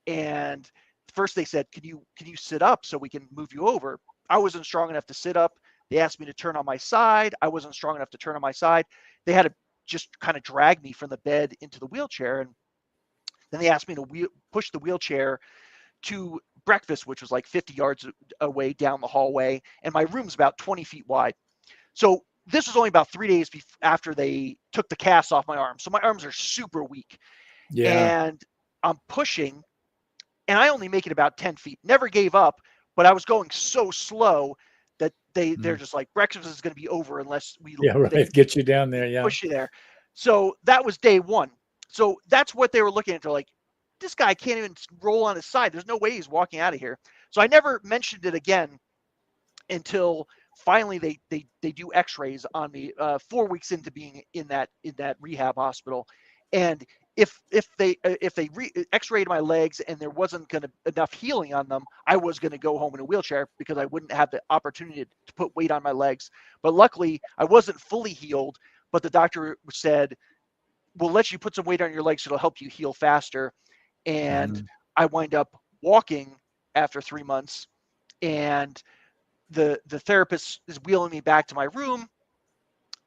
and first they said, "Can you sit up so we can move you over?" I wasn't strong enough to sit up. They asked me to turn on my side. I wasn't strong enough to turn on my side. They had to just kind of drag me from the bed into the wheelchair, and then they asked me to push the wheelchair to breakfast, which was like 50 yards away down the hallway, and my room's about 20 feet wide. So this was only about 3 days after they took the cast off my arms. So my arms are super weak, Yeah. and I'm pushing, and I only make it about 10 feet. Never gave up, but I was going so slow that they're Mhm. just like, breakfast is going to be over unless Yeah, right. Get you down there. Yeah. push you there. So that was day 1. So that's what they were looking at. They're like, this guy can't even roll on his side. There's no way he's walking out of here. So I never mentioned it again until finally they do x-rays on me 4 weeks into being in that rehab hospital. And if they x-rayed my legs and there wasn't going to enough healing on them, I was going to go home in a wheelchair because I wouldn't have the opportunity to put weight on my legs. But luckily I wasn't fully healed, but the doctor said, we'll let you put some weight on your legs, it'll help you heal faster. And Hmm. I wind up walking after 3 months, and the therapist is wheeling me back to my room,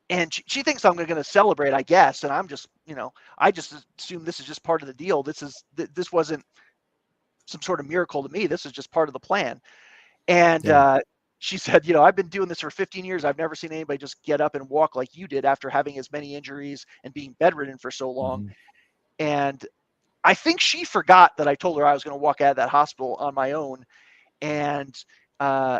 and she thinks I'm going to celebrate, I guess, and I'm just, I just assume this is just part of the deal. This wasn't some sort of miracle to me. This is just part of the plan. And Yeah. she said, I've been doing this for 15 years. I've never seen anybody just get up and walk like you did after having as many injuries and being bedridden for so long. Hmm. And I think she forgot that I told her I was going to walk out of that hospital on my own. And uh,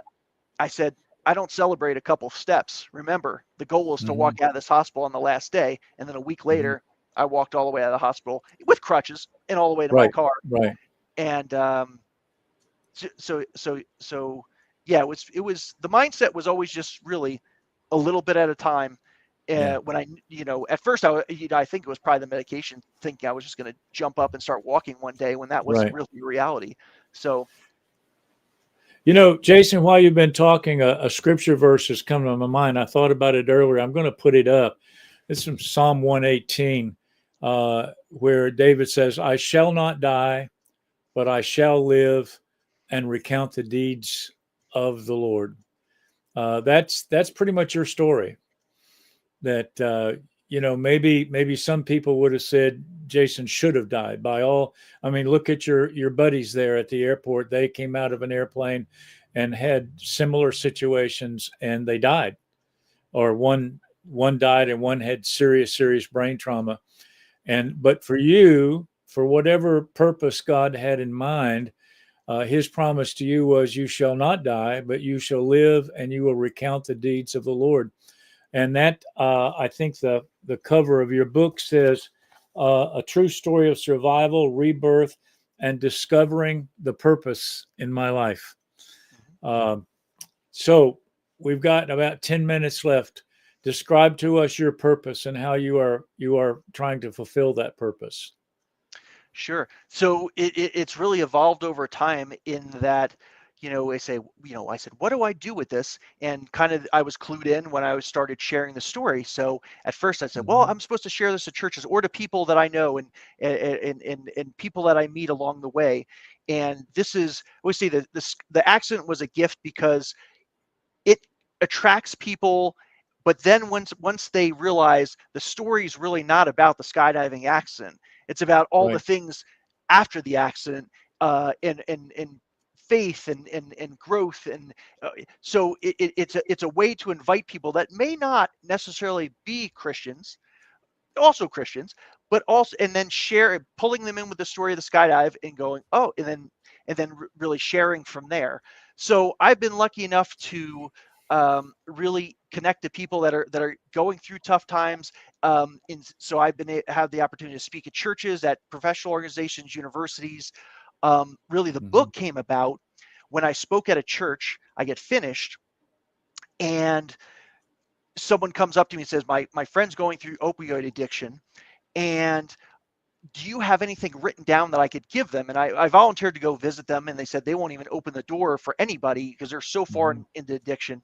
I said, I don't celebrate a couple of steps. Remember, the goal is to Hmm. walk out of this hospital on the last day. And then a week Hmm. later, I walked all the way out of the hospital with crutches and all the way to my Right. car. Right. And so yeah, it was the mindset was always just really a little bit at a time. Yeah. When at first I think it was probably the medication, thinking I was just going to jump up and start walking one day, when that wasn't Right. really reality. So Jason, while you've been talking, a scripture verse has come to my mind. I thought about it earlier. I'm going to put it up. It's from Psalm 118, where David says, I shall not die, but I shall live and recount the deeds of the Lord. That's pretty much your story. That maybe some people would have said Jason should have died. By all, I mean, look at your buddies there at the airport. They came out of an airplane and had similar situations, and they died, or one died and one had serious brain trauma. But for you, for whatever purpose God had in mind, his promise to you was, you shall not die, but you shall live and you will recount the deeds of the Lord. And that, I think the cover of your book says, a true story of survival, rebirth, and discovering the purpose in my life. Uh, so we've got about 10 minutes left. Describe to us your purpose and how you are trying to fulfill that purpose. Sure. So it's really evolved over time in that, I said, what do I do with this? And kind of, I was clued in when I started sharing the story. So at first I said, well, Mm-hmm. I'm supposed to share this to churches or to people that I know and people that I meet along the way. And this is, I always say that the accident was a gift because it attracts people. But then once they realize the story is really not about the skydiving accident, it's about all the Right. things after the accident, and faith and growth, and so it's a way to invite people that may not necessarily be Christians, also Christians, but also, and then pulling them in with the story of the skydive and going, oh, and then really sharing from there. So I've been lucky enough to really connect to people that are going through tough times. So I've been have the opportunity to speak at churches, at professional organizations, universities. Really, the Mm-hmm. book came about when I spoke at a church. I get finished, and someone comes up to me and says, my friend's going through opioid addiction, and do you have anything written down that I could give them? And I volunteered to go visit them, and they said they won't even open the door for anybody because they're so far Mm-hmm. into addiction.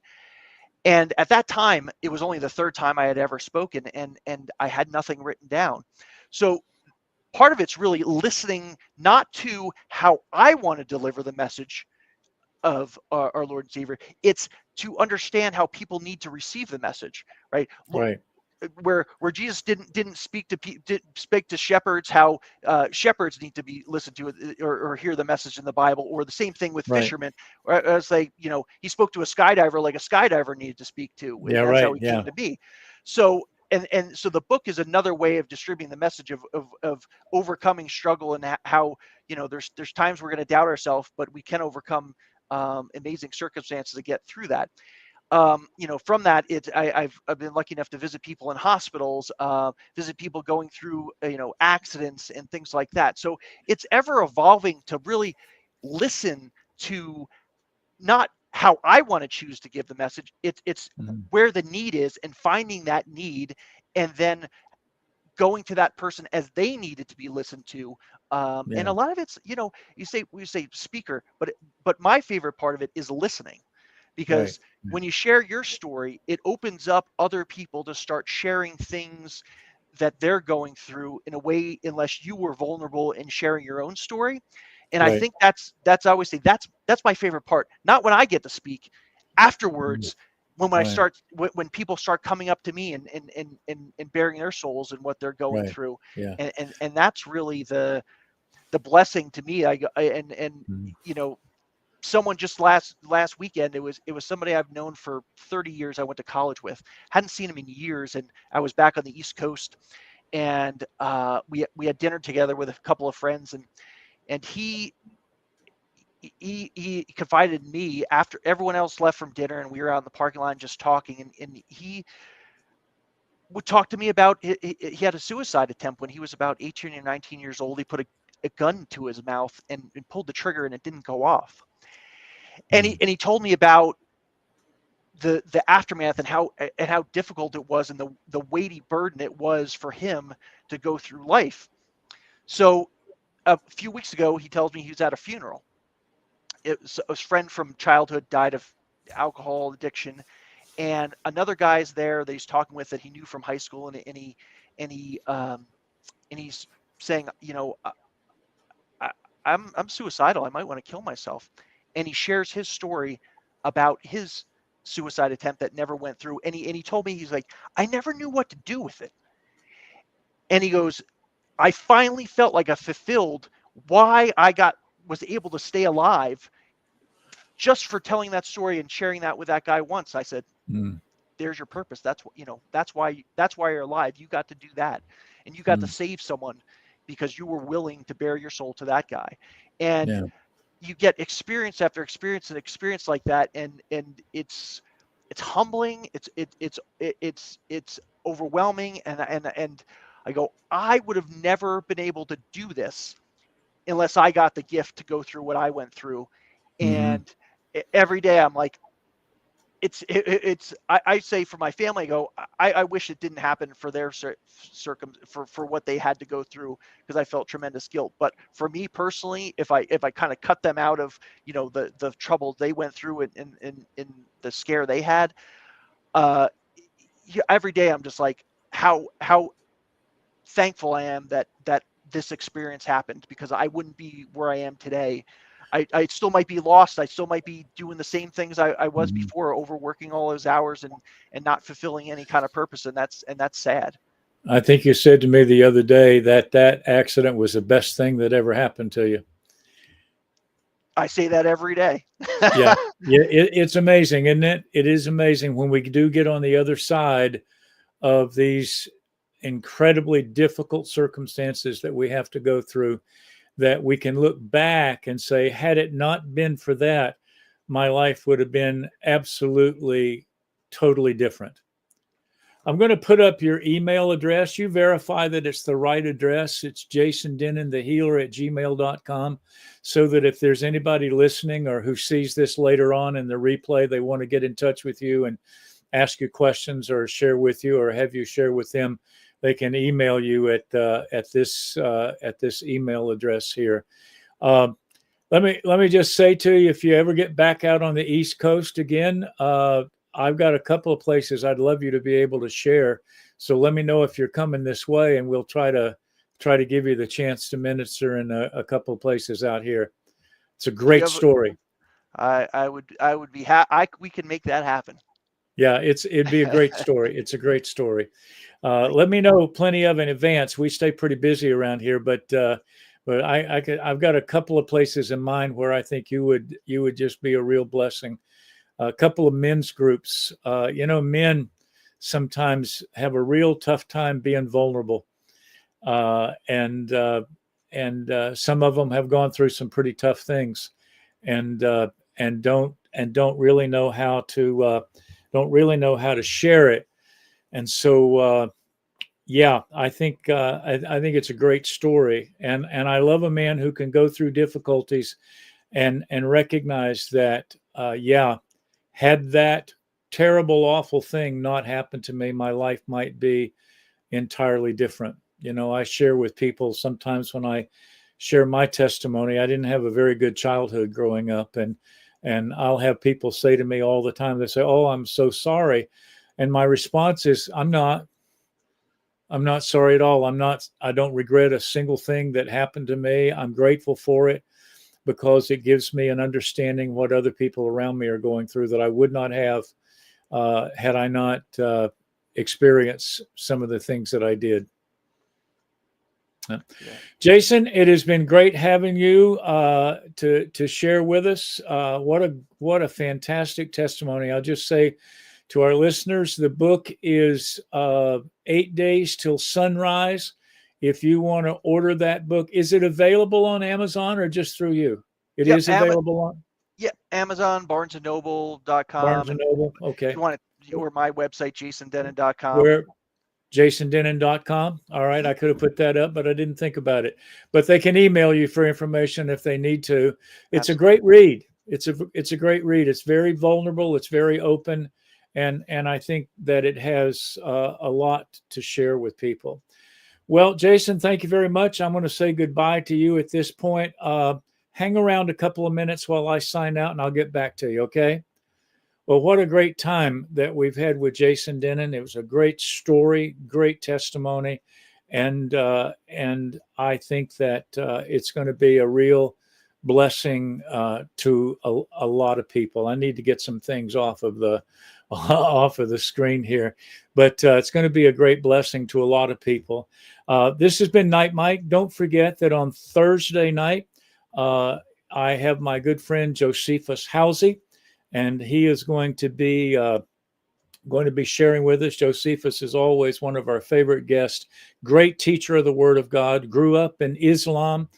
And at that time, it was only the third time I had ever spoken, and I had nothing written down. So part of it's really listening, not to how I want to deliver the message of our Lord and Savior. It's to understand how people need to receive the message, right? Right. Where Jesus didn't speak to shepherds, how shepherds need to be listened to, or hear the message in the Bible, or the same thing with Right. fishermen. Or as like, he spoke to a skydiver like a skydiver needed to speak to, Yeah. and that's how Right. he came Yeah. to be. So and so the book is another way of distributing the message of overcoming struggle, and how there's times we're going to doubt ourselves, but we can overcome amazing circumstances to get through that. From that, I've been lucky enough to visit people in hospitals, visit people going through accidents and things like that. So it's ever evolving to really listen to not how I want to choose to give the message. It's Mm-hmm. where the need is, and finding that need, and then going to that person as they needed to be listened to. And Yeah. a lot of it's, we say speaker, but my favorite part of it is listening, Right. because when you share your story, it opens up other people to start sharing things that they're going through in a way, unless you were vulnerable in sharing your own story. And I Right. think that's I always say that's my favorite part. Not when I get to speak, Mhm. afterwards, when I Right. start when people start coming up to me and bearing their souls and what they're going Right. through. Yeah. And that's really the blessing to me. And Mhm. you know someone just last weekend, it was somebody I've known for 30 years. I went to college with, hadn't seen him in years, and I was back on the East Coast, and we had dinner together with a couple of friends, and he confided in me after everyone else left from dinner, and we were out in the parking lot just talking, and he would talk to me about he had a suicide attempt when he was about 18 or 19 years old. He put a gun to his mouth and pulled the trigger, and it didn't go off. And he Mm. and he told me about the aftermath, and how difficult it was, and the weighty burden it was for him to go through life. So a few weeks ago, he tells me he was at a funeral. It was a friend from childhood died of alcohol addiction, and another guy's there that he's talking with that he knew from high school, and he and he's saying, I, I'm suicidal. I might want to kill myself. And he shares his story about his suicide attempt that never went through. And he told me, he's like, I never knew what to do with it. And he goes, I finally felt like I fulfilled why I was able to stay alive just for telling that story and sharing that with that guy once. I said, Mm. there's your purpose. That's why you're alive. You got to do that, and you got to Mm. save someone because you were willing to bare your soul to that guy. And Yeah. you get experience after experience and experience like that, and it's humbling. It's overwhelming, and I go, I would have never been able to do this unless I got the gift to go through what I went through. Mm-hmm. And every day I'm like, I say for my family, I go, I wish it didn't happen for their for what they had to go through, because I felt tremendous guilt. But for me personally, if I kind of cut them out of, the trouble they went through in the scare they had, every day I'm just like, how thankful I am that this experience happened, because I wouldn't be where I am today. I still might be lost. I still might be doing the same things I was Mm-hmm. before, overworking all those hours and not fulfilling any kind of purpose. And that's sad. I think you said to me the other day that that accident was the best thing that ever happened to you. I say that every day. Yeah, yeah, it's amazing, isn't it? It is amazing when we do get on the other side of these incredibly difficult circumstances that we have to go through, that we can look back and say, had it not been for that, my life would have been absolutely, totally different. I'm going to put up your email address. You verify that it's the right address. It's jasondenonthehealer@gmail.com, so that if there's anybody listening or who sees this later on in the replay, they want to get in touch with you and ask you questions or share with you or have you share with them, they can email you at this email address here. Um, let me just say to you, if you ever get back out on the East Coast again, I've got a couple of places I'd love you to be able to share. So let me know if you're coming this way, and we'll try to give you the chance to minister in a couple of places out here. It's a Do you great have? story. I would be we can make that happen. Yeah, it'd be a great story. It's a great story. Let me know plenty of in advance. We stay pretty busy around here, but I've got a couple of places in mind where I think you would just be a real blessing. A couple of men's groups. Men sometimes have a real tough time being vulnerable, and some of them have gone through some pretty tough things, and don't really know how to share it. And so, yeah, I think it's a great story, and I love a man who can go through difficulties and recognize that, yeah, had that terrible, awful thing not happened to me, my life might be entirely different. I share with people sometimes when I share my testimony, I didn't have a very good childhood growing up, and I'll have people say to me all the time, they say, "Oh, I'm so sorry," and my response is, I'm not sorry at all. I don't regret a single thing that happened to me. I'm grateful for it, because it gives me an understanding what other people around me are going through that I would not have, had I not experienced some of the things that I did. Yeah. Jason, it has been great having you to share with us. What a fantastic testimony! I'll just say to our listeners, the book is 8 Days Till Sunrise. If you want to order that book, is it available on Amazon or just through you? It Yep. is available on Amazon, barnesandnoble.com, Barnes and and Noble. if Okay. you want it, or my website, jasondennon.com. Where jasondennon.com. All right. I could have put that up, but I didn't think about it. But they can email you for information if they need to. It's a Absolutely. great read. It's a great read. It's very vulnerable. It's very open. And I think that it has a lot to share with people. Well, Jason, thank you very much. I'm going to say goodbye to you at this point. Hang around a couple of minutes while I sign out, and I'll get back to you, okay? Well, what a great time that we've had with Jason Dennen. It was a great story, great testimony, and I think that it's going to be a real blessing to a lot of people. I need to get some things off of the screen here, but it's going to be a great blessing to a lot of people. This has been Night Mike. Don't forget that on Thursday night, I have my good friend Josephus Housey, and he is going to be sharing with us. Josephus is always one of our favorite guests. Great teacher of the Word of God. Grew up in Islam,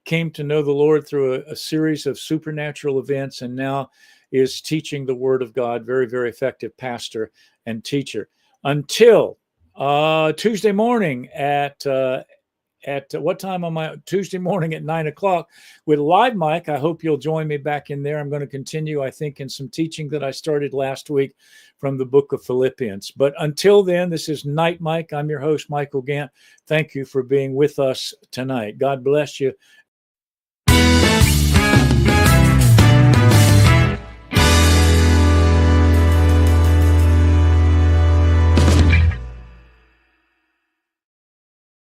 came to know the Lord through a series of supernatural events, and now is teaching the Word of God. Very, very effective pastor and teacher. Until Tuesday morning at what time am I? Tuesday morning at 9 o'clock with Live Mike. I hope you'll join me back in there. I'm going to continue, I think, in some teaching that I started last week from the book of Philippians. But until then, this is Night Mike. I'm your host, Michael Gantt. Thank you for being with us tonight. God bless you.